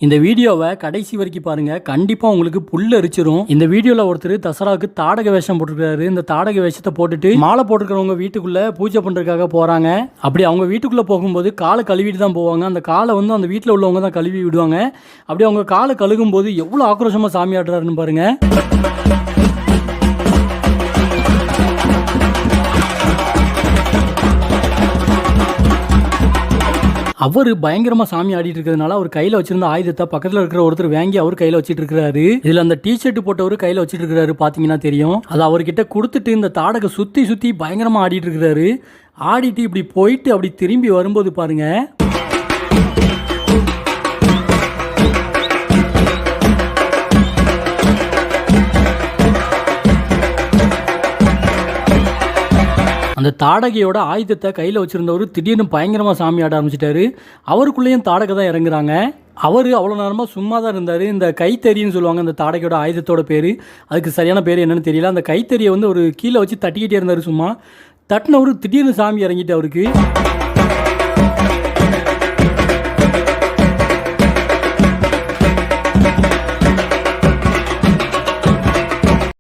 இந்த வீடியோவை கடைசி வரைக்கும் பாருங்க, கண்டிப்பா உங்களுக்கு புல் அரிச்சிரும். இந்த வீடியோல ஒருத்தர் தசராவுக்கு தாடக வேஷம் போட்டிருக்காரு. இந்த தாடக வேஷத்தை போட்டுட்டு மாலை போட்டுருக்கிறவங்க வீட்டுக்குள்ள பூஜை பண்றதுக்காக போறாங்க. அப்படி அவங்க வீட்டுக்குள்ள போகும்போது காலை கழுவிட்டு தான் போவாங்க. அந்த காலை வந்து அந்த வீட்டில் உள்ளவங்க தான் கழுவி விடுவாங்க. அப்படி அவங்க காலை கழுகும் போது எவ்வளவு ஆக்ரோஷமா சாமி ஆடுறாருன்னு பாருங்க. அவர் பயங்கரமா சாமி ஆடிட்டு இருக்கிறதுனால அவர் கையில வச்சிருந்த ஆயுதத்தை பக்கத்துல இருக்கிற ஒருத்தர் வாங்கி அவர் கையில வச்சிட்டு இருக்காரு. இதுல அந்த டி ஷர்ட் போட்டவர் கையில வச்சிட்டு இருக்காரு, பாத்தீங்கன்னா தெரியும். அது அவர்கிட்ட கொடுத்துட்டு இந்த தாடகை சுத்தி சுத்தி பயங்கரமா ஆடிட்டு இருக்கிறாரு. ஆடிட்டு இப்படி போயிட்டு அப்படி திரும்பி வரும்போது பாருங்க, அந்த தாடகையோட ஆயுதத்தை கையில் வச்சிருந்தவர் திடீர்னு பயங்கரமாக சாமி ஆட ஆரம்பிச்சிட்டாரு. அவருக்குள்ளேயும் தாடகை தான் இறங்குறாங்க. அவர் அவ்வளோ நேரமாக சும்மா தான் இருந்தார். இந்த கைத்தறின்னு சொல்லுவாங்க அந்த தாடகையோட ஆயுதத்தோட பேர். அதுக்கு சரியான பேர் என்னன்னு தெரியல. அந்த கைத்தறியை வந்து ஒரு கீழே வச்சு தட்டிக்கிட்டே இருந்தார். சும்மா தட்டினவர் திடீர்னு சாமி இறங்கிட்டு அவருக்கு